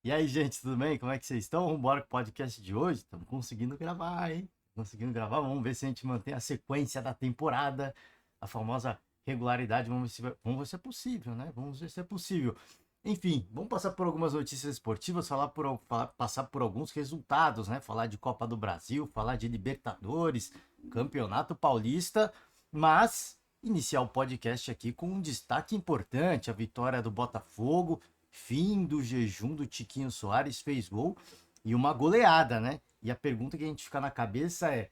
E aí, gente, tudo bem? Como é que vocês estão? Vamos embora com o podcast de hoje? Estamos conseguindo gravar, hein? Conseguindo gravar. Vamos ver se a gente mantém a sequência da temporada, a famosa regularidade. Vamos ver se é possível, né? Vamos ver se é possível. Enfim, vamos passar por algumas notícias esportivas, passar por alguns resultados, né? Falar de Copa do Brasil, falar de Libertadores, Campeonato Paulista, mas iniciar o podcast aqui com um destaque importante: a vitória do Botafogo, fim do jejum do Tiquinho Soares, fez gol e uma goleada, né? E a pergunta que a gente fica na cabeça é: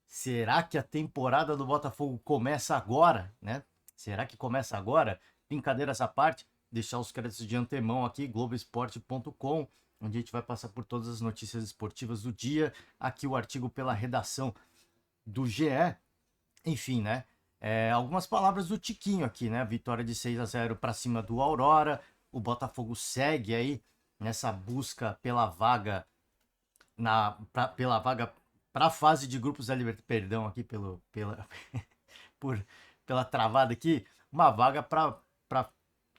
será que a temporada do Botafogo começa agora, né? Será que começa agora? Brincadeiras à parte, deixar os créditos de antemão aqui, Globoesporte.com, onde a gente vai passar por todas as notícias esportivas do dia. Aqui o artigo pela redação do GE. Enfim, né? Algumas palavras do Tiquinho aqui, né? Vitória de 6-0 para cima do Aurora. O Botafogo segue aí nessa busca pela vaga pela vaga para a fase de grupos da Libertadores. Perdão aqui por, pela travada aqui. Uma vaga para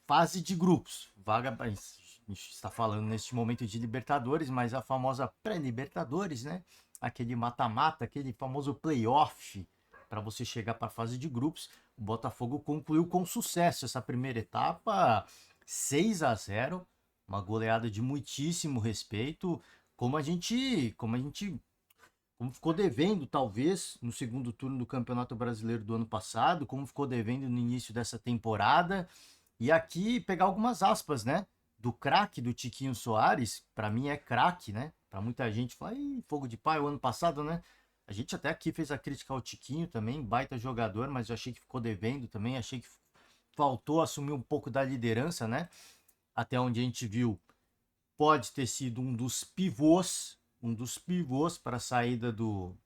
fase de grupos. Vaga. A gente está falando neste momento de Libertadores, mas a famosa pré-Libertadores, né? Aquele mata-mata, aquele famoso playoff para você chegar para a fase de grupos. O Botafogo concluiu com sucesso essa primeira etapa, 6-0, uma goleada de muitíssimo respeito, como ficou devendo talvez no segundo turno do Campeonato Brasileiro do ano passado, como ficou devendo no início dessa temporada. E aqui pegar algumas aspas, né? Do craque do Tiquinho Soares, para mim é craque, né? Para muita gente fala, fogo de pai o ano passado, né? A gente até aqui fez a crítica ao Tiquinho também, baita jogador, mas eu achei que ficou devendo também, achei que faltou assumir um pouco da liderança, né? Até onde a gente viu, pode ter sido um dos pivôs para a saída do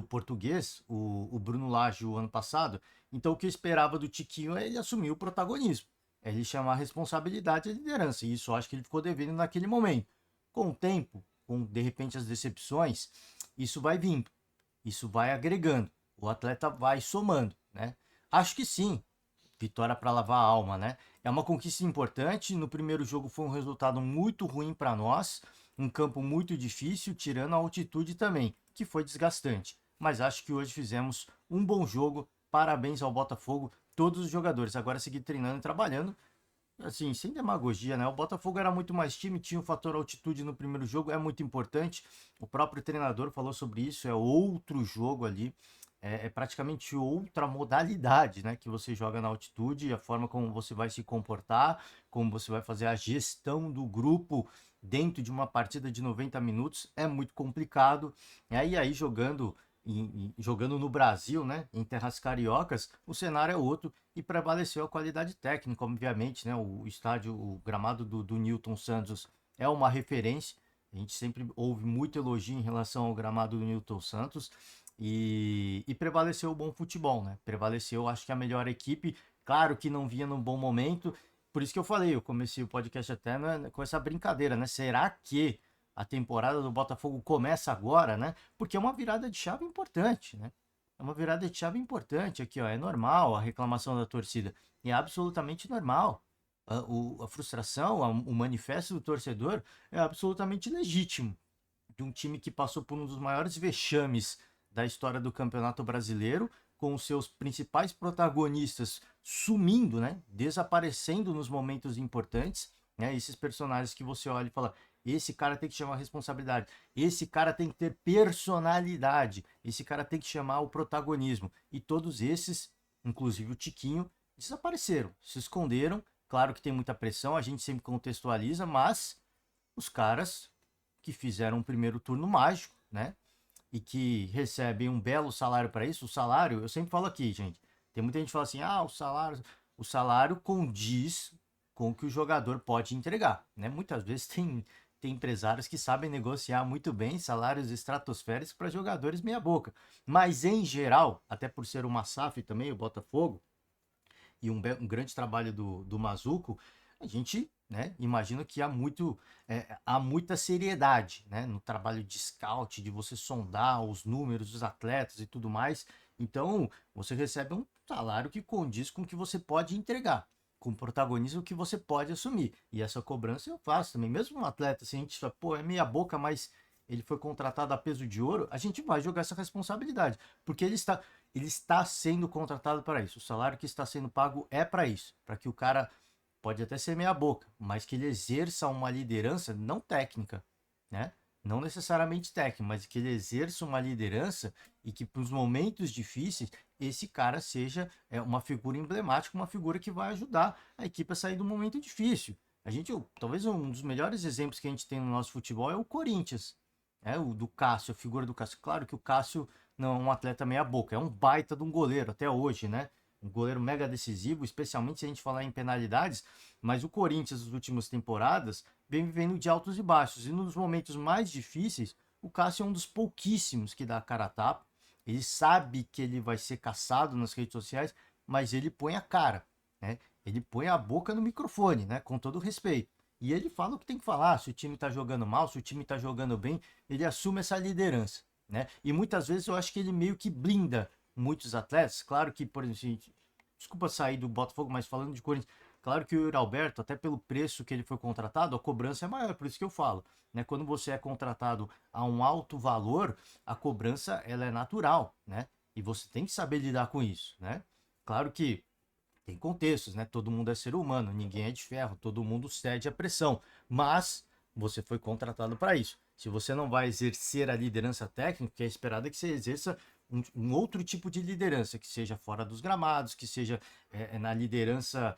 português, o Bruno Lage, o ano passado. Então o que eu esperava do Tiquinho é ele assumir o protagonismo, é ele chamar a responsabilidade e a liderança. E isso eu acho que ele ficou devendo naquele momento. Com o tempo, com de repente as decepções, isso vai vindo, isso vai agregando, o atleta vai somando, né? Acho que sim, vitória para lavar a alma, né? É uma conquista importante. No primeiro jogo foi um resultado muito ruim para nós, um campo muito difícil, tirando a altitude também, que foi desgastante. Mas acho que hoje fizemos um bom jogo. Parabéns ao Botafogo, todos os jogadores. Agora seguir treinando e trabalhando, assim, sem demagogia, né? O Botafogo era muito mais time, tinha o fator altitude no primeiro jogo, é muito importante. O próprio treinador falou sobre isso, é outro jogo ali, é praticamente outra modalidade, né? Que você joga na altitude, a forma como você vai se comportar, como você vai fazer a gestão do grupo dentro de uma partida de 90 minutos é muito complicado. E aí jogando no Brasil, né, em terras cariocas, o cenário é outro e prevaleceu a qualidade técnica, obviamente, né, o estádio, o gramado do Newton Santos é uma referência, a gente sempre ouve muito elogio em relação ao gramado do Newton Santos e prevaleceu o bom futebol, né, prevaleceu, acho que a melhor equipe, claro que não vinha num bom momento, por isso que eu falei, eu comecei o podcast até né, com essa brincadeira, né, será que a temporada do Botafogo começa agora, né? Porque é uma virada de chave importante, né? É uma virada de chave importante aqui, ó. É normal a reclamação da torcida. É absolutamente normal. A frustração, o manifesto do torcedor é absolutamente legítimo. De um time que passou por um dos maiores vexames da história do Campeonato Brasileiro, com os seus principais protagonistas sumindo, né? Desaparecendo nos momentos importantes, né? Esses personagens que você olha e fala, esse cara tem que chamar a responsabilidade, esse cara tem que ter personalidade, esse cara tem que chamar o protagonismo. E todos esses, inclusive o Tiquinho, desapareceram, se esconderam. Claro que tem muita pressão, a gente sempre contextualiza, mas os caras que fizeram um primeiro turno mágico, né? E que recebem um belo salário para isso. O salário, eu sempre falo aqui, gente. Tem muita gente que fala assim: ah, o salário condiz com o que o jogador pode entregar, né? Muitas vezes tem empresários que sabem negociar muito bem salários estratosféricos para jogadores meia boca. Mas em geral, até por ser uma SAF também, o Botafogo, e um grande trabalho do Mazuco, a gente, né, imagina que há muita seriedade, né, no trabalho de scout, de você sondar os números dos atletas e tudo mais. Então, você recebe um salário que condiz com o que você pode entregar. com protagonismo que você pode assumir. E essa cobrança eu faço também. Mesmo um atleta, se a gente fala, pô, é meia boca, mas ele foi contratado a peso de ouro, a gente vai jogar essa responsabilidade. Porque ele está sendo contratado para isso. O salário que está sendo pago é para isso. Para que o cara pode até ser meia boca, mas que ele exerça uma liderança não técnica, né? Não necessariamente técnica, mas que ele exerça uma liderança e que para os momentos difíceis esse cara seja uma figura emblemática, uma figura que vai ajudar a equipe a sair do momento difícil. Talvez um dos melhores exemplos que a gente tem no nosso futebol é o Corinthians, o do Cássio, a figura do Cássio. Claro que o Cássio não é um atleta meia boca, é um baita de um goleiro até hoje, né? Um goleiro mega decisivo, especialmente se a gente falar em penalidades, mas o Corinthians nas últimas temporadas vem vivendo de altos e baixos, e nos momentos mais difíceis, o Cássio é um dos pouquíssimos que dá a cara a tapa. Ele sabe que ele vai ser caçado nas redes sociais, mas ele põe a cara, né? Ele põe a boca no microfone, né? Com todo respeito. E ele fala o que tem que falar, se o time tá jogando mal, se o time tá jogando bem, ele assume essa liderança, né? E muitas vezes eu acho que ele meio que blinda muitos atletas. Claro que, por exemplo, desculpa sair do Botafogo, mas falando de Corinthians, claro que o Yuri Alberto, até pelo preço que ele foi contratado, a cobrança é maior, por isso que eu falo, né? Quando você é contratado a um alto valor, a cobrança ela é natural, né? E você tem que saber lidar com isso, né? Claro que tem contextos, né? Todo mundo é ser humano, ninguém é de ferro, todo mundo cede à pressão, mas você foi contratado para isso. Se você não vai exercer a liderança técnica, que é esperado que você exerça um outro tipo de liderança, que seja fora dos gramados, que seja na liderança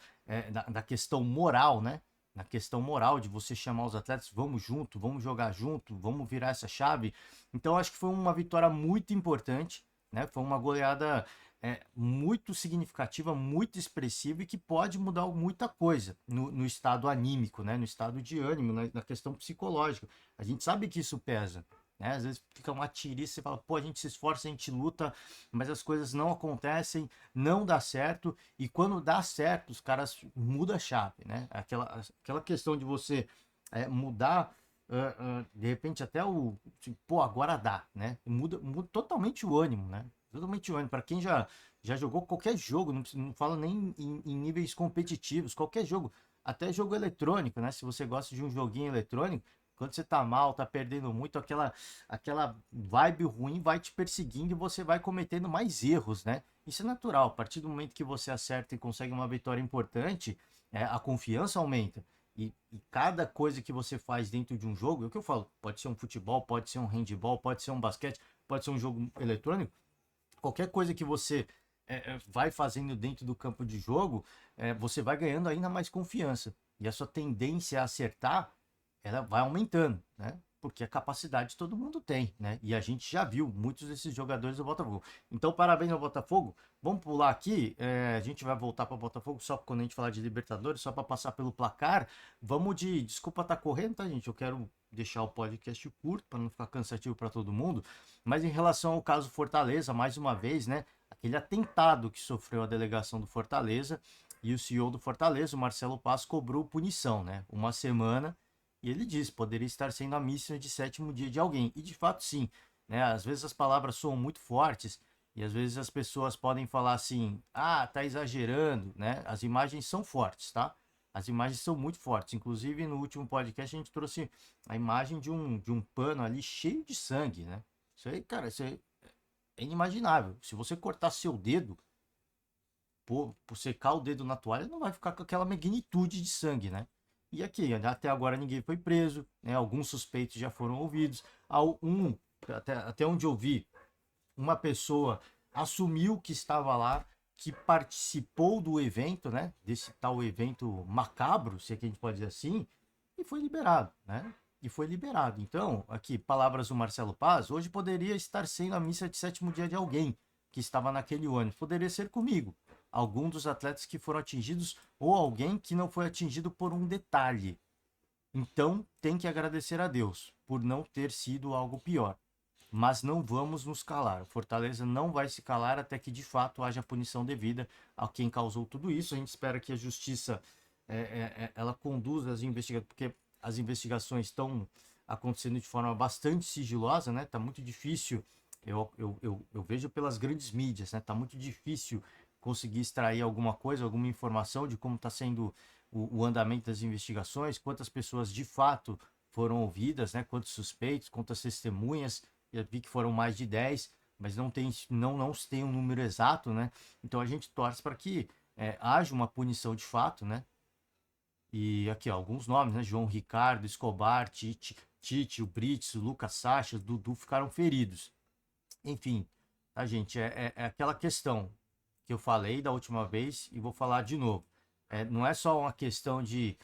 da questão moral, né? Na questão moral de você chamar os atletas, vamos junto, vamos jogar junto, vamos virar essa chave. Então, acho que foi uma vitória muito importante, né? Foi uma goleada muito significativa, muito expressiva e que pode mudar muita coisa no estado anímico, né? No estado de ânimo, na questão psicológica. A gente sabe que isso pesa, né? Às vezes fica uma tiriça, você fala, pô, a gente se esforça, a gente luta, mas as coisas não acontecem, não dá certo, e quando dá certo, os caras mudam a chave, né? Aquela questão de você mudar, de repente até tipo, pô, agora dá, né? Muda totalmente o ânimo, né? Totalmente o ânimo. Para quem já jogou qualquer jogo, não falo nem em níveis competitivos, qualquer jogo, até jogo eletrônico, né? Se você gosta de um joguinho eletrônico, quando você tá mal, tá perdendo muito, aquela vibe ruim vai te perseguindo e você vai cometendo mais erros, né? Isso é natural. A partir do momento que você acerta e consegue uma vitória importante, a confiança aumenta. E cada coisa que você faz dentro de um jogo, é o que eu falo, pode ser um futebol, pode ser um handball, pode ser um basquete, pode ser um jogo eletrônico, qualquer coisa que você vai fazendo dentro do campo de jogo, você vai ganhando ainda mais confiança. E a sua tendência a acertar, ela vai aumentando, né? Porque a capacidade todo mundo tem, né? E a gente já viu muitos desses jogadores do Botafogo. Então, parabéns ao Botafogo. Vamos pular aqui. A gente vai voltar para o Botafogo só quando a gente falar de Libertadores, só para passar pelo placar. Vamos de. Desculpa estar correndo, tá, gente? Eu quero deixar o podcast curto para não ficar cansativo para todo mundo. Mas em relação ao caso Fortaleza, mais uma vez, né? Aquele atentado que sofreu a delegação do Fortaleza e o CEO do Fortaleza, o Marcelo Paz, cobrou punição, né? Uma semana. E ele diz, poderia estar sendo a missa de sétimo dia de alguém. E de fato sim, né? Às vezes as palavras soam muito fortes e às vezes as pessoas podem falar assim, ah, tá exagerando, né? As imagens são fortes, tá? As imagens são muito fortes. Inclusive no último podcast a gente trouxe a imagem de um pano ali cheio de sangue, né? Isso aí, cara, isso aí é inimaginável. Se você cortar seu dedo, por secar o dedo na toalha, não vai ficar com aquela magnitude de sangue, né? E aqui, até agora ninguém foi preso, né? Alguns suspeitos já foram ouvidos. Até onde eu vi, uma pessoa assumiu que estava lá, que participou do evento, né? Desse tal evento macabro, se é que a gente pode dizer assim, e foi liberado, né? E foi liberado. Então, aqui, palavras do Marcelo Paz, hoje poderia estar sendo a missa de sétimo dia de alguém que estava naquele ônibus. Poderia ser comigo. Algum dos atletas que foram atingidos ou alguém que não foi atingido por um detalhe. Então, tem que agradecer a Deus por não ter sido algo pior. Mas não vamos nos calar. O Fortaleza não vai se calar até que de fato haja punição devida a quem causou tudo isso. A gente espera que a justiça ela conduza as investigações, porque as investigações estão acontecendo de forma bastante sigilosa, né? Tá muito difícil. Eu vejo pelas grandes mídias, né? Tá muito difícil conseguir extrair alguma coisa, alguma informação de como está sendo o andamento das investigações, quantas pessoas de fato foram ouvidas, né? Quantos suspeitos, quantas testemunhas. Eu vi que foram mais de 10, mas não se tem um número exato, né? Então a gente torce para que haja uma punição de fato, né? E aqui, ó, alguns nomes, né? João Ricardo, Escobar, Tite, o Brits, o Lucas Sacha, Dudu ficaram feridos. Enfim, tá, gente? É aquela questão que eu falei da última vez e vou falar de novo. Não é só uma questão de,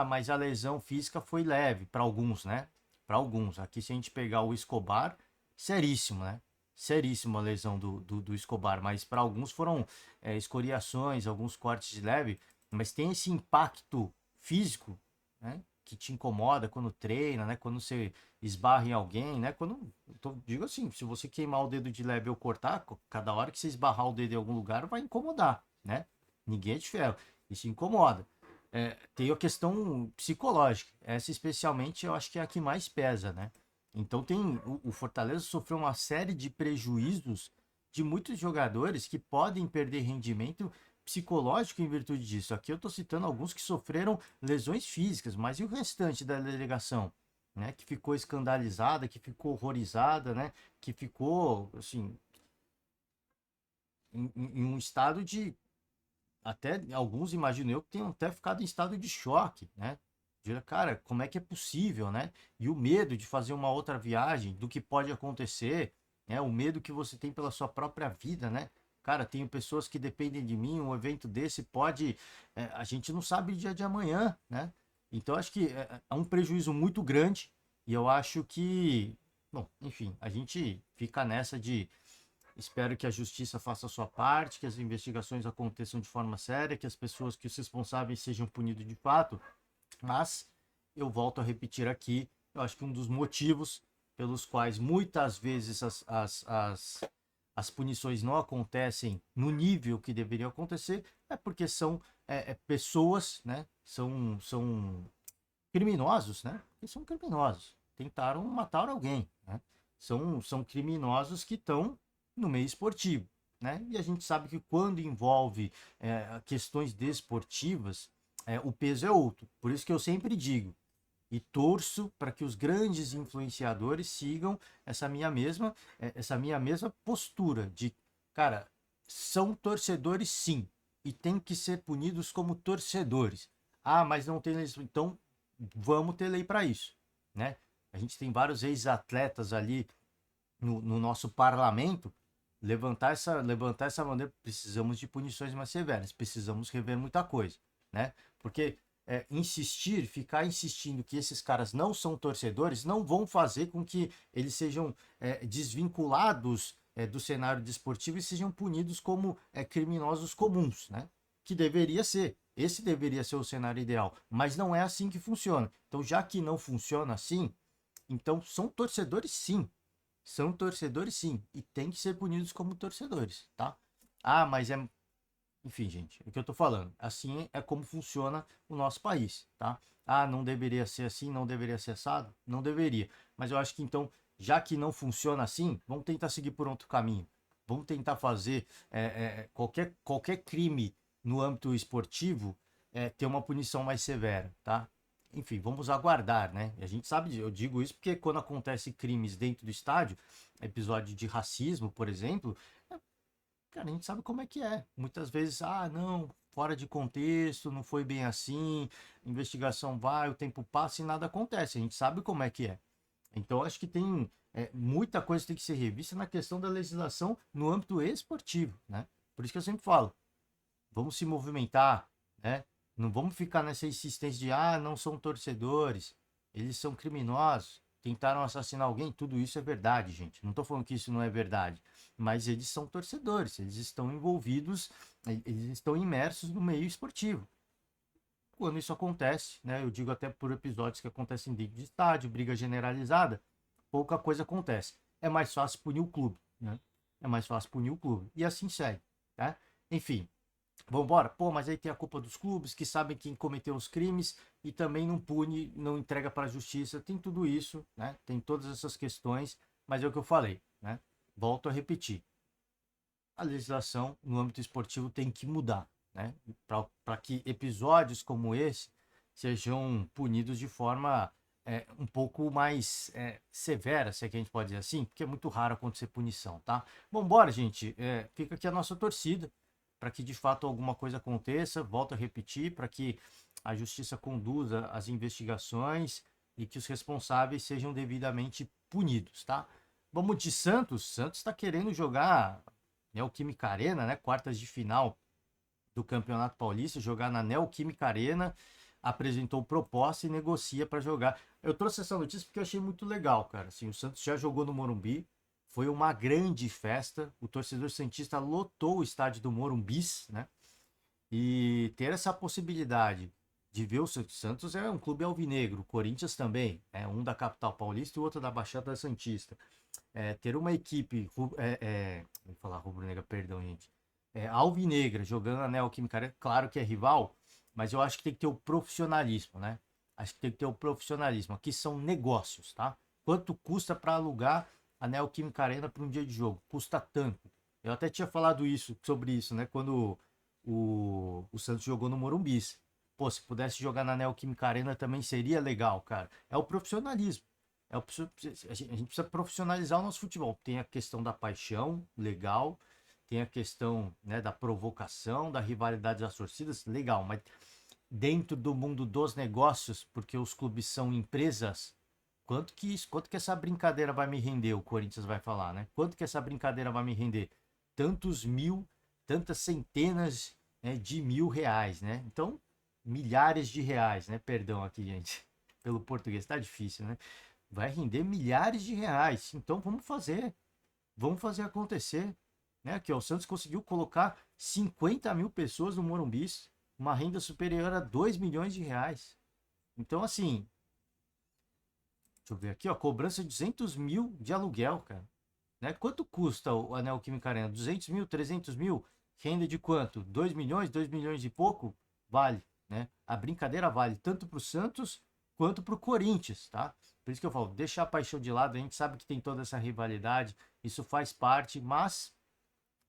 mas a lesão física foi leve para alguns, né? Para alguns. Aqui, se a gente pegar o Escobar, seríssimo, né? Seríssima a lesão do Escobar, mas para alguns foram escoriações, alguns cortes de leve, mas tem esse impacto físico, né? Que te incomoda quando treina, né? Quando você esbarra em alguém, né? Digo assim, se você queimar o dedo de leve ou cortar, cada hora que você esbarrar o dedo em algum lugar vai incomodar, né? Ninguém é de ferro, isso incomoda. Tem a questão psicológica, essa especialmente eu acho que é a que mais pesa, né? Então o Fortaleza sofreu uma série de prejuízos de muitos jogadores que podem perder rendimento psicológico em virtude disso. Aqui eu estou citando alguns que sofreram lesões físicas, mas e o restante da delegação? Né, que ficou escandalizada, que ficou horrorizada, né, que ficou, assim, em um estado de, até alguns imagino eu que tenham até ficado em estado de choque, né, cara, como é que é possível, né, e o medo de fazer uma outra viagem, do que pode acontecer, né, o medo que você tem pela sua própria vida, né, cara, tenho pessoas que dependem de mim, um evento desse pode, a gente não sabe o dia de amanhã, né, então acho que é um prejuízo muito grande. E eu acho que, bom, enfim, a gente fica nessa de espero que a justiça faça a sua parte, que as investigações aconteçam de forma séria, que as pessoas, que os responsáveis sejam punidos de fato. Mas eu volto a repetir aqui, eu acho que um dos motivos pelos quais muitas vezes as punições não acontecem no nível que deveriam acontecer é porque são pessoas, né? São criminosos, né? Eles são criminosos. Tentaram matar alguém, né? São criminosos que estão no meio esportivo, né? E a gente sabe que quando envolve questões desportivas, o peso é outro. Por isso que eu sempre digo e torço para que os grandes influenciadores sigam essa minha mesma postura de, cara, são torcedores sim e tem que ser punidos como torcedores. Ah, mas não tem legislação. Então vamos ter lei para isso, né? A gente tem vários ex-atletas ali no nosso parlamento. Levantar essa bandeira, precisamos de punições mais severas, precisamos rever muita coisa, né? Porque ficar insistindo que esses caras não são torcedores, não vão fazer com que eles sejam desvinculados do cenário desportivo e sejam punidos como criminosos comuns, né? Que deveria ser. Esse deveria ser o cenário ideal, mas não é assim que funciona. Então, já que não funciona assim, então são torcedores sim. São torcedores sim. E tem que ser punidos como torcedores, tá? Ah, mas é. Enfim, gente, é o que eu tô falando. Assim é como funciona o nosso país, tá? Ah, não deveria ser assim, não deveria ser assado? Não deveria. Mas eu acho que então, já que não funciona assim, vamos tentar seguir por outro caminho. Vamos tentar fazer qualquer crime no âmbito esportivo ter uma punição mais severa, tá? Enfim, vamos aguardar, né? E a gente sabe, eu digo isso porque quando acontece crimes dentro do estádio, episódio de racismo, por exemplo, cara, a gente sabe como é que é. Muitas vezes, não, fora de contexto, não foi bem assim, investigação vai, o tempo passa e nada acontece. A gente sabe como é que é. Então, acho que tem muita coisa que tem que ser revista na questão da legislação no âmbito esportivo, né? Por isso que eu sempre falo, vamos se movimentar, né? Não vamos ficar nessa insistência de, não são torcedores, eles são criminosos, tentaram assassinar alguém, tudo isso é verdade, gente. Não estou falando que isso não é verdade, mas eles são torcedores, eles estão envolvidos, eles estão imersos no meio esportivo. Quando isso acontece, né? Eu digo até por episódios que acontecem dentro de estádio, briga generalizada, pouca coisa acontece. É mais fácil punir o clube, né? É mais fácil punir o clube. E assim segue, tá? Enfim, vambora? Pô, mas aí tem a culpa dos clubes que sabem quem cometeu os crimes e também não pune, não entrega para a justiça. Tem tudo isso, né? Tem todas essas questões, mas é o que eu falei, né? Volto a repetir. a legislação no âmbito esportivo tem que mudar, né? Para que episódios como esse sejam punidos de forma um pouco mais severa, se é que a gente pode dizer assim, porque é muito raro acontecer punição, tá? Bom, bora, gente. Fica aqui a nossa torcida para que de fato alguma coisa aconteça, volto a repetir, para que a justiça conduza as investigações e que os responsáveis sejam devidamente punidos, tá? Vamos de Santos. Santos está querendo jogar Neoquímica Arena, né? Quartas de final do Campeonato Paulista, jogar na Neoquímica Arena, apresentou proposta e negocia para jogar. Eu trouxe essa notícia porque eu achei muito legal, cara. Assim, o Santos já jogou no Morumbi, foi uma grande festa. O torcedor santista lotou o estádio do Morumbis, né? E ter essa possibilidade de ver o Santos é um clube alvinegro, o Corinthians também, é um da capital paulista e o outro da Baixada Santista. Ter uma equipe, vou falar rubro-negra, perdão, gente, alvinegra jogando na Neoquímica Arena, claro que é rival, mas eu acho que tem que ter o profissionalismo, né? Acho que tem que ter o profissionalismo. Aqui são negócios, tá? Quanto custa para alugar a Neoquímica Arena para um dia de jogo? Custa tanto. Eu até tinha falado sobre isso, né? Quando o Santos jogou no Morumbis. Pô, se pudesse jogar na Neoquímica Arena também seria legal, cara. É o profissionalismo. A gente precisa profissionalizar o nosso futebol. Tem a questão da paixão, legal. Tem a questão, né, da provocação, da rivalidade das torcidas, legal. Mas dentro do mundo dos negócios, porque os clubes são empresas, quanto que essa brincadeira vai me render? O Corinthians vai falar, né? Quanto que essa brincadeira vai me render? Tantos mil, tantas centenas, né, de mil reais, né? Então, milhares de reais, né? Perdão aqui, gente, pelo português, tá difícil, né? Vai render milhares de reais. Então, vamos fazer acontecer, né? Aqui, ó, o Santos conseguiu colocar 50 mil pessoas no Morumbi, uma renda superior a 2 milhões de reais. Então, assim, deixa eu ver aqui, ó, cobrança de 200 mil de aluguel, cara. Né? Quanto custa o Anel Química Arena? 200 mil, 300 mil? Renda de quanto? 2 milhões, 2 milhões e pouco? Vale, né? A brincadeira vale tanto para o Santos quanto para o Corinthians, tá? Por isso que eu falo, deixa a paixão de lado, a gente sabe que tem toda essa rivalidade, isso faz parte, mas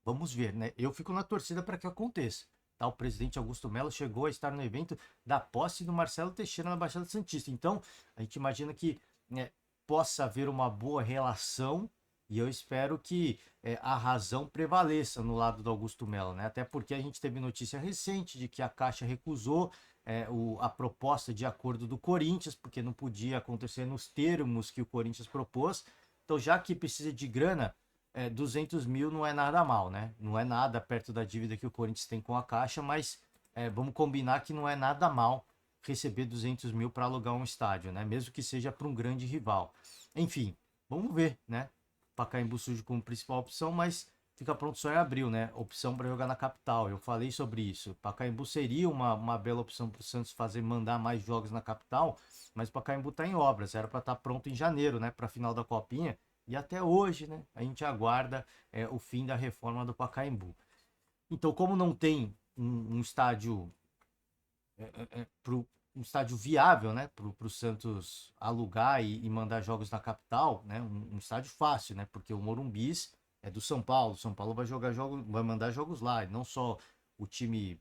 vamos ver, né? Eu fico na torcida para que aconteça. Tá? O presidente Augusto Melo chegou a estar no evento da posse do Marcelo Teixeira na Baixada Santista. Então, a gente imagina que, né, possa haver uma boa relação e eu espero que a razão prevaleça no lado do Augusto Melo, né? Até porque a gente teve notícia recente de que a Caixa recusou a proposta de acordo do Corinthians, porque não podia acontecer nos termos que o Corinthians propôs. Então, já que precisa de grana, 200 mil não é nada mal, né? Não é nada perto da dívida que o Corinthians tem com a Caixa, mas vamos combinar que não é nada mal receber 200 mil para alugar um estádio, né? Mesmo que seja para um grande rival. Enfim, vamos ver, né? Pacaembu surge como principal opção, mas fica pronto só em abril, né? Opção para jogar na capital. Eu falei sobre isso. Pacaembu seria uma bela opção para o Santos mandar mais jogos na capital, mas o Pacaembu está em obras. Era para estar pronto em janeiro, né? Para a final da Copinha. E até hoje, né? A gente aguarda o fim da reforma do Pacaembu. Então, como não tem um estádio um estádio viável, né, para o Santos alugar e mandar jogos na capital, né, um estádio fácil, né, porque o Morumbis é do São Paulo, São Paulo vai jogar jogos, vai mandar jogos lá, e não só o time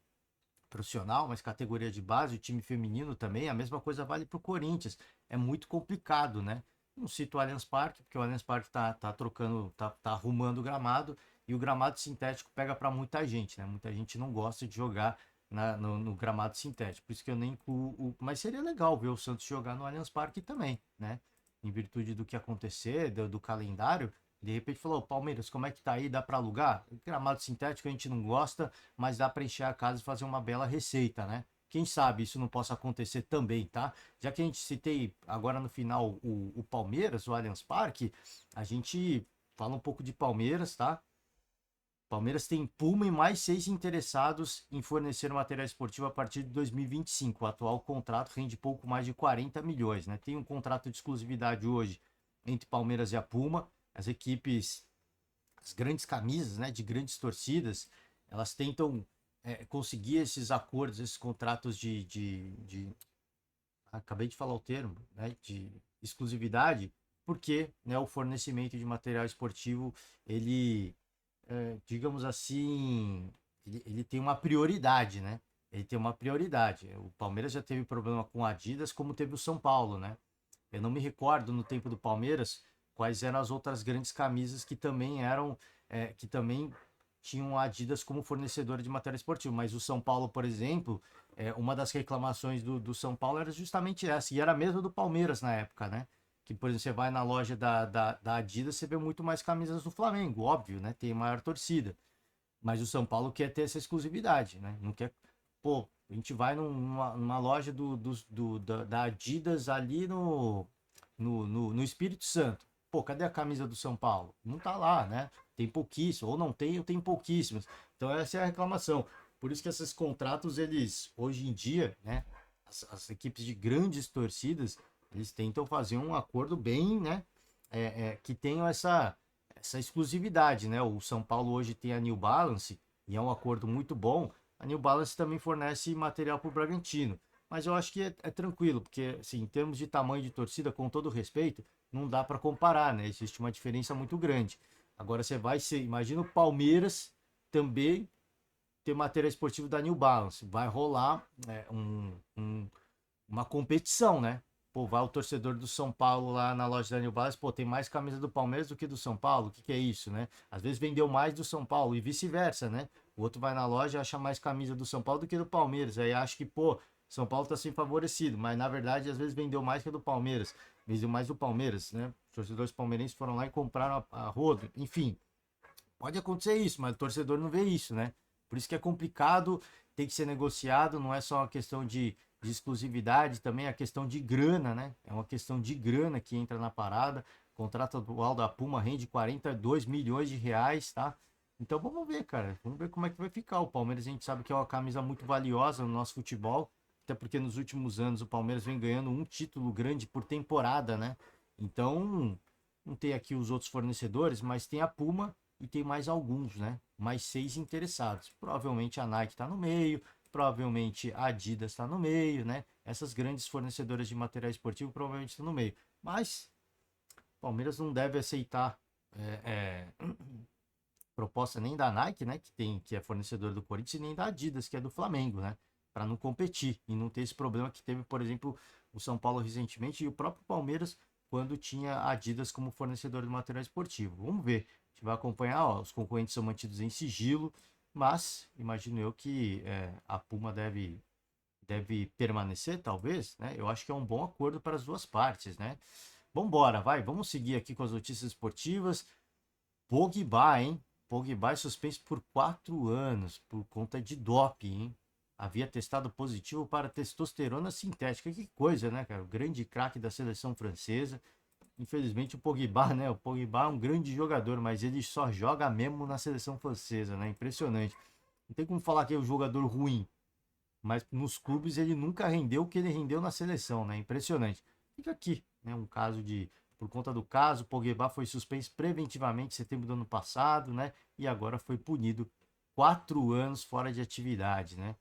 profissional, mas categoria de base, o time feminino também, a mesma coisa vale para o Corinthians. É muito complicado, né? Não cito o Allianz Parque, porque o Allianz Parque tá trocando, tá arrumando o gramado, e o gramado sintético pega para muita gente, né? Muita gente não gosta de jogar no gramado sintético, por isso que eu nem incluo mas seria legal ver o Santos jogar no Allianz Parque também, né? Em virtude do que acontecer, do calendário, de repente falou, Palmeiras, como é que tá aí? Dá para alugar? Gramado sintético a gente não gosta, mas dá para encher a casa e fazer uma bela receita, né? Quem sabe isso não possa acontecer também, tá? Já que a gente citei agora no final o Palmeiras, o Allianz Parque, a gente fala um pouco de Palmeiras, tá? Palmeiras tem Puma e mais 6 interessados em fornecer material esportivo a partir de 2025. O atual contrato rende pouco mais de 40 milhões, né? Tem um contrato de exclusividade hoje entre Palmeiras e a Puma. As equipes, as grandes camisas, né, de grandes torcidas, elas tentam conseguir esses acordos, esses contratos acabei de falar o termo, né, de exclusividade, porque, né, o fornecimento de material esportivo ele digamos assim, ele tem uma prioridade, né? Ele tem uma prioridade. O Palmeiras já teve problema com a Adidas, como teve o São Paulo, né? Eu não me recordo no tempo do Palmeiras quais eram as outras grandes camisas que também eram, que também tinham a Adidas como fornecedora de material esportivo. Mas o São Paulo, por exemplo, uma das reclamações do São Paulo era justamente essa, e era mesmo do Palmeiras na época, né? Que, por exemplo, você vai na loja da Adidas, você vê muito mais camisas do Flamengo, óbvio, né? Tem maior torcida. Mas o São Paulo quer ter essa exclusividade, né? Não quer. Pô, a gente vai numa loja da Adidas ali no Espírito Santo. Pô, cadê a camisa do São Paulo? Não tá lá, né? Tem pouquíssimo, ou não tem, ou tem pouquíssimas. Então essa é a reclamação. Por isso que esses contratos, eles, hoje em dia, né? As equipes de grandes torcidas, eles tentam fazer um acordo bem, né? Que tenham essa exclusividade, né? O São Paulo hoje tem a New Balance, e é um acordo muito bom. A New Balance também fornece material para o Bragantino. Mas eu acho que é tranquilo, porque assim, em termos de tamanho de torcida, com todo respeito, não dá para comparar, né? Existe uma diferença muito grande. Agora você vai ser, imagina o Palmeiras também ter material esportivo da New Balance. Vai rolar uma competição, né? Pô, vai o torcedor do São Paulo lá na loja da New Balance, pô, tem mais camisa do Palmeiras do que do São Paulo, o que que é isso, né? Às vezes vendeu mais do São Paulo e vice-versa, né? O outro vai na loja e acha mais camisa do São Paulo do que do Palmeiras, aí acha que, pô, São Paulo tá sem favorecido, mas na verdade às vezes vendeu mais que a do Palmeiras, vendeu mais do Palmeiras, né? Os torcedores palmeirenses foram lá e compraram a rodo, enfim, pode acontecer isso, mas o torcedor não vê isso, né? Por isso que é complicado, tem que ser negociado, não é só uma questão de exclusividade, também é a questão de grana, né? É uma questão de grana que entra na parada. O contrato atual da Puma rende 42 milhões de reais, tá? Então vamos ver, cara. Vamos ver como é que vai ficar. O Palmeiras a gente sabe que é uma camisa muito valiosa no nosso futebol, até porque nos últimos anos o Palmeiras vem ganhando um título grande por temporada, né? Então, não tem aqui os outros fornecedores, mas tem a Puma e tem mais alguns, né? Mais 6 interessados. Provavelmente a Nike está no meio, provavelmente a Adidas está no meio, né? Essas grandes fornecedoras de material esportivo provavelmente estão no meio. Mas o Palmeiras não deve aceitar proposta nem da Nike, né? Que é fornecedor do Corinthians, e nem da Adidas, que é do Flamengo, né? Para não competir e não ter esse problema que teve, por exemplo, o São Paulo recentemente e o próprio Palmeiras quando tinha a Adidas como fornecedor de material esportivo. Vamos ver. A gente vai acompanhar, ó, os concorrentes são mantidos em sigilo, mas imagino eu que a Puma deve permanecer, talvez, né? Eu acho que é um bom acordo para as duas partes, né? Vambora, vai, vamos seguir aqui com as notícias esportivas. Pogba, hein? Pogba é suspenso por 4 anos por conta de doping, hein? Havia testado positivo para testosterona sintética. Que coisa, né, cara? O grande craque da seleção francesa. Infelizmente o Pogba, né? O Pogba é um grande jogador, mas ele só joga mesmo na seleção francesa, né? Impressionante. Não tem como falar que é um jogador ruim, mas nos clubes ele nunca rendeu o que ele rendeu na seleção, né? Impressionante. Fica aqui, né? Um caso de, por conta do caso, Pogba foi suspenso preventivamente em setembro do ano passado, né? E agora foi punido 4 anos fora de atividade, né?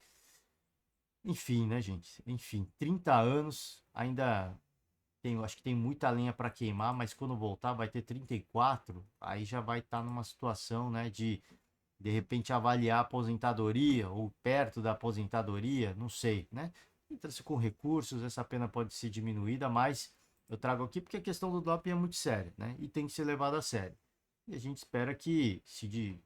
Enfim, né, gente? Enfim, 30 anos, ainda tem, eu acho que tem muita lenha para queimar, mas quando voltar vai ter 34, aí já vai estar numa situação, né, de repente avaliar a aposentadoria ou perto da aposentadoria, não sei, né? Entra-se com recursos, essa pena pode ser diminuída, mas eu trago aqui porque a questão do doping é muito séria, né? E tem que ser levada a sério. E a gente espera que,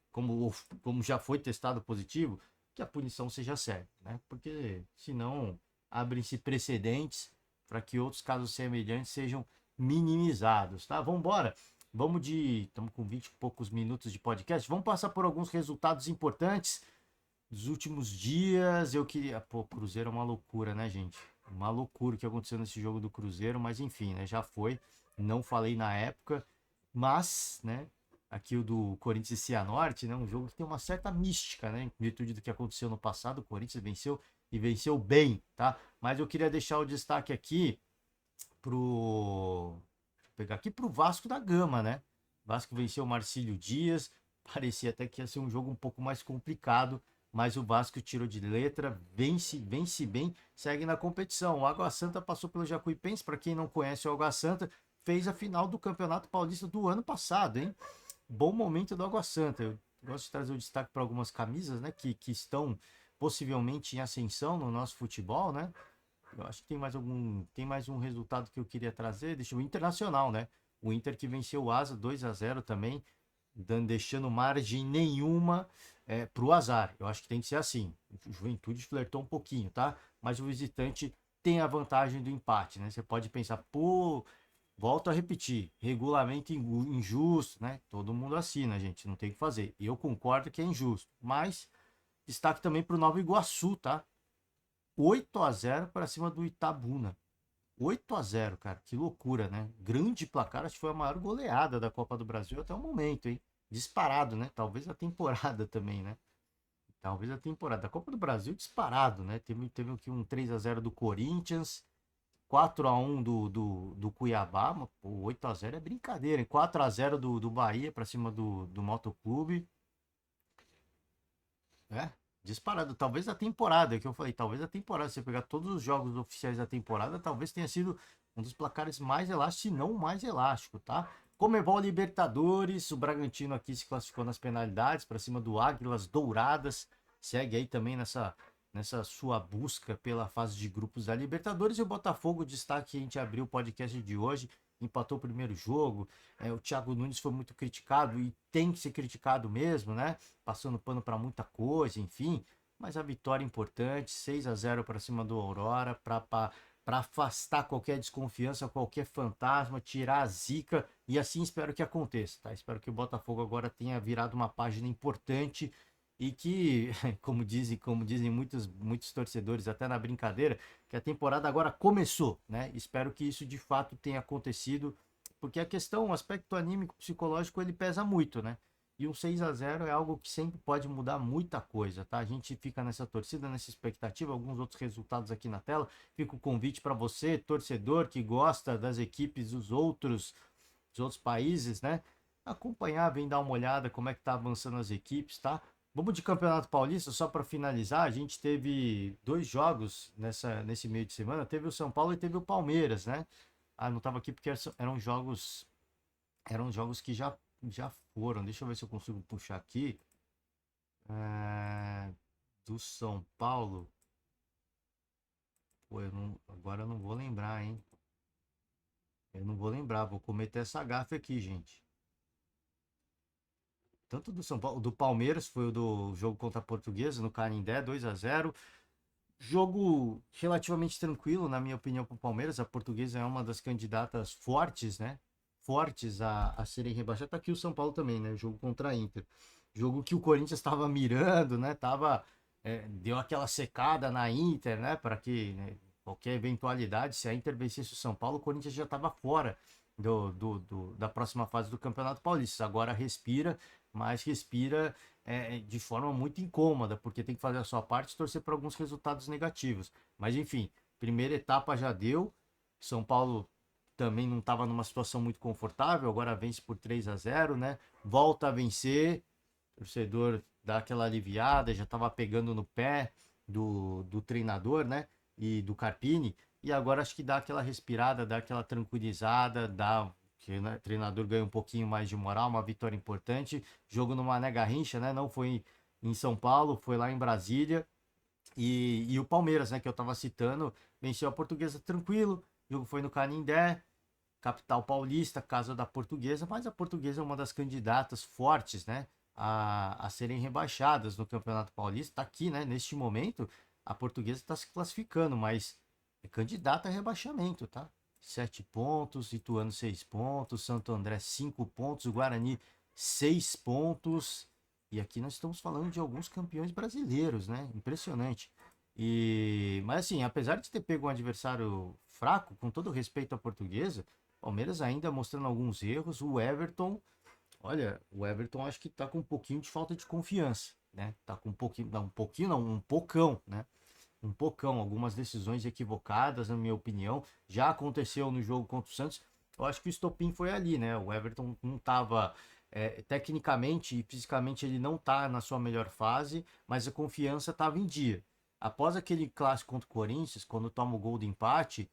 como já foi testado positivo, que a punição seja séria, né? Porque senão abrem-se precedentes para que outros casos semelhantes sejam minimizados, tá? Vamos embora. Estamos com 20 e poucos minutos de podcast. Vamos passar por alguns resultados importantes dos últimos dias. Eu queria. Pô, Cruzeiro é uma loucura, né, gente? Uma loucura o que aconteceu nesse jogo do Cruzeiro, mas enfim, né? Já foi. Não falei na época, mas, né? Aqui o do Corinthians e Cianorte, né? Um jogo que tem uma certa mística, né? Em virtude do que aconteceu no passado, o Corinthians venceu e venceu bem, tá? Mas eu queria deixar o destaque aqui pro pegar aqui pro Vasco da Gama, né? Vasco venceu o Marcílio Dias, parecia até que ia ser um jogo um pouco mais complicado, mas o Vasco tirou de letra, vence bem, segue na competição. O Água Santa passou pelo Jacuipense, para quem não conhece o Água Santa, fez a final do Campeonato Paulista do ano passado, hein? Bom momento do Água Santa. gosto de trazer o destaque para algumas camisas, né, que estão possivelmente em ascensão no nosso futebol, né? Eu acho que tem mais um resultado que eu queria trazer, deixa o Internacional, né? O Inter que venceu o Asa 2-0 também, deixando margem nenhuma para o azar. Eu acho que tem que ser assim. O Juventude flertou um pouquinho, tá? Mas o visitante tem a vantagem do empate, né? Você pode pensar, pô, volto a repetir, regulamento injusto, né? Todo mundo assina, gente, não tem o que fazer. Eu concordo que é injusto, mas destaque também para o Nova Iguaçu, tá? 8-0 para cima do Itabuna. 8-0, cara, que loucura, né? Grande placar, acho que foi a maior goleada da Copa do Brasil até o momento, hein? Disparado, né? Talvez a temporada também, né? Talvez a temporada. A Copa do Brasil disparado, né? Teve aqui um 3-0 do Corinthians, 4-1 do Cuiabá, mas, pô, 8-0 é brincadeira, hein? 4-0 do Bahia para cima do Motoclube. É, disparado. Talvez a temporada, que eu falei, talvez a temporada, se você pegar todos os jogos oficiais da temporada, talvez tenha sido um dos placares mais elásticos, se não o mais elástico, tá? Comebol Libertadores, o Bragantino aqui se classificou nas penalidades para cima do Águilas Douradas, segue aí também nessa sua busca pela fase de grupos da Libertadores. E o Botafogo, destaque que a gente abriu o podcast de hoje, empatou o primeiro jogo. O Thiago Nunes foi muito criticado e tem que ser criticado mesmo, né? Passando pano para muita coisa, enfim. Mas a vitória é importante, 6-0 para cima do Aurora, para afastar qualquer desconfiança, qualquer fantasma, tirar a zica, e assim espero que aconteça, tá? Espero que o Botafogo agora tenha virado uma página importante e que, como dizem muitos torcedores, até na brincadeira, que a temporada agora começou, né? Espero que isso de fato tenha acontecido, porque a questão, o aspecto anímico, psicológico, ele pesa muito, né? E um 6-0 é algo que sempre pode mudar muita coisa, tá? A gente fica nessa torcida, nessa expectativa, alguns outros resultados aqui na tela. Fica o convite para você, torcedor que gosta das equipes dos outros países, né? Acompanhar, vem dar uma olhada como é que tá avançando as equipes, tá? Vamos de Campeonato Paulista, só para finalizar, a gente teve dois jogos nesse meio de semana, teve o São Paulo e teve o Palmeiras, né? Ah, não estava aqui porque eram jogos que já foram. Deixa eu ver se eu consigo puxar aqui. É, do São Paulo. Pô, agora eu não vou lembrar, hein? Eu não vou lembrar, vou cometer essa gafe aqui, gente. Tanto do São Paulo, do Palmeiras, foi o do jogo contra a Portuguesa, no Canindé, 2-0. Jogo relativamente tranquilo, na minha opinião, para o Palmeiras. A Portuguesa é uma das candidatas fortes, né? Fortes a serem rebaixadas. Tá aqui o São Paulo também, né? Jogo contra a Inter. Jogo que o Corinthians estava mirando, né? Deu aquela secada na Inter, né? Para que, né, qualquer eventualidade, se a Inter vencesse o São Paulo, o Corinthians já estava fora da próxima fase do Campeonato Paulista. Agora respira, mas respira de forma muito incômoda, porque tem que fazer a sua parte e torcer por alguns resultados negativos. Mas enfim, primeira etapa já deu. São Paulo também não estava numa situação muito confortável, agora vence por 3-0, né? Volta a vencer, o torcedor dá aquela aliviada, já estava pegando no pé do treinador, né? E do Carpini, e agora acho que dá aquela respirada, dá aquela tranquilizada, dá que, né, o treinador ganha um pouquinho mais de moral, uma vitória importante. Jogo no Mané Garrincha, né? Não foi em São Paulo, foi lá em Brasília. E o Palmeiras, né, que eu estava citando, venceu a Portuguesa tranquilo. O jogo foi no Canindé, capital paulista, casa da Portuguesa, mas a Portuguesa é uma das candidatas fortes, né, a serem rebaixadas no Campeonato Paulista. Tá aqui, né, neste momento, a Portuguesa está se classificando, mas é candidata a rebaixamento, tá? 7 pontos, Ituano 6 pontos, Santo André 5 pontos, o Guarani 6 pontos. E aqui nós estamos falando de alguns campeões brasileiros, né? Impressionante. Mas assim, apesar de ter pego um adversário fraco, com todo respeito à Portuguesa, Palmeiras ainda mostrando alguns erros. Olha, o Everton acho que tá com um pouquinho de falta de confiança, né? Tá com um pouquinho não, um pocão, né? Um pocão, algumas decisões equivocadas, na minha opinião. Já aconteceu no jogo contra o Santos. Eu acho que o estopim foi ali, né? O Everton não estava tecnicamente e fisicamente ele não tá na sua melhor fase, mas a confiança estava em dia. Após aquele clássico contra o Corinthians, quando toma o gol de empate,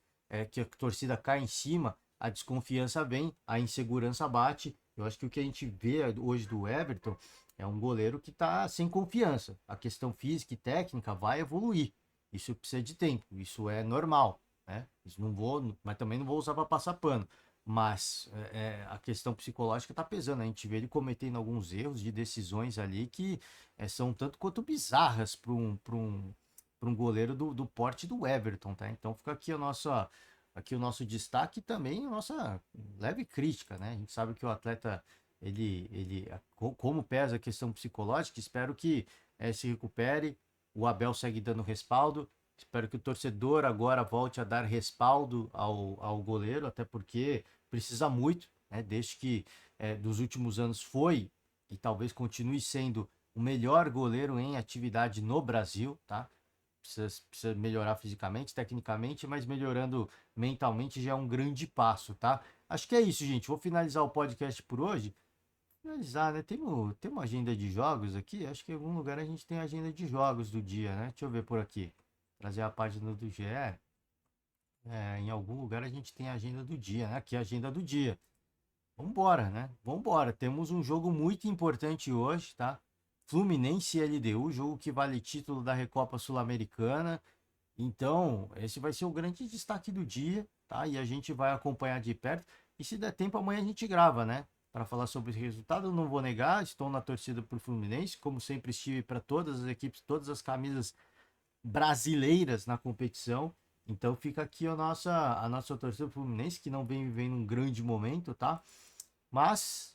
que a torcida cai em cima, a desconfiança vem, a insegurança bate. Eu acho que o que a gente vê hoje do Everton É um goleiro que está sem confiança. A questão física e técnica vai evoluir. Isso precisa de tempo, isso é normal, né? Isso não vou, mas também não vou usar para passar pano. Mas a questão psicológica está pesando. A gente vê ele cometendo alguns erros de decisões ali que são tanto quanto bizarras para um goleiro do porte do Everton, tá? Então fica aqui o nosso destaque e também a nossa leve crítica, né? A gente sabe que o atleta como pesa a questão psicológica, espero que se recupere. O Abel segue dando respaldo. Espero que o torcedor agora volte a dar respaldo ao goleiro, até porque precisa muito, né? Desde que dos últimos anos foi e talvez continue sendo o melhor goleiro em atividade no Brasil, tá? Precisa melhorar fisicamente, tecnicamente, mas melhorando mentalmente já é um grande passo, tá? Acho que é isso, gente. Vou finalizar o podcast por hoje. Finalizar, né? Tem uma agenda de jogos aqui. Acho que em algum lugar a gente tem a agenda de jogos do dia, né? Deixa eu ver por aqui. Trazer a página do GE. Em algum lugar a gente tem a agenda do dia, né? Aqui é a agenda do dia. Vambora, né? Vambora. Temos um jogo muito importante hoje, tá? Fluminense e LDU, jogo que vale título da Recopa Sul-Americana. Então, esse vai ser o grande destaque do dia, tá? E a gente vai acompanhar de perto. E se der tempo, amanhã a gente grava, né? Para falar sobre esse resultado, eu não vou negar, estou na torcida pro Fluminense, como sempre estive para todas as equipes, todas as camisas brasileiras na competição. Então fica aqui a nossa torcida pro Fluminense, que não vem vivendo um grande momento, tá? Mas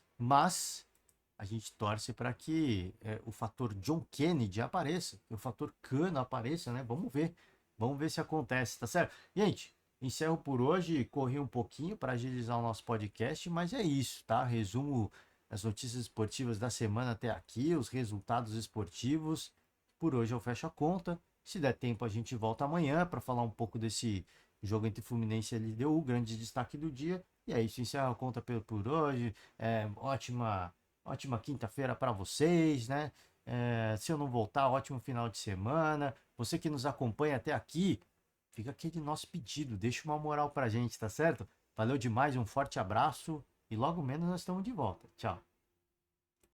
a gente torce para que o fator John Kennedy apareça, que o fator Cano apareça, né? Vamos ver se acontece, tá certo? Gente, encerro por hoje, corri um pouquinho para agilizar o nosso podcast, mas é isso, tá? Resumo as notícias esportivas da semana até aqui, os resultados esportivos. Por hoje eu fecho a conta. Se der tempo, a gente volta amanhã para falar um pouco desse jogo entre Fluminense e LDU, grande destaque do dia. E é isso, encerro a conta por hoje. Ótima quinta-feira para vocês, né? Se eu não voltar, ótimo final de semana. Você que nos acompanha até aqui, fica aquele nosso pedido, deixa uma moral pra gente, tá certo? Valeu demais, um forte abraço e logo menos nós estamos de volta. Tchau.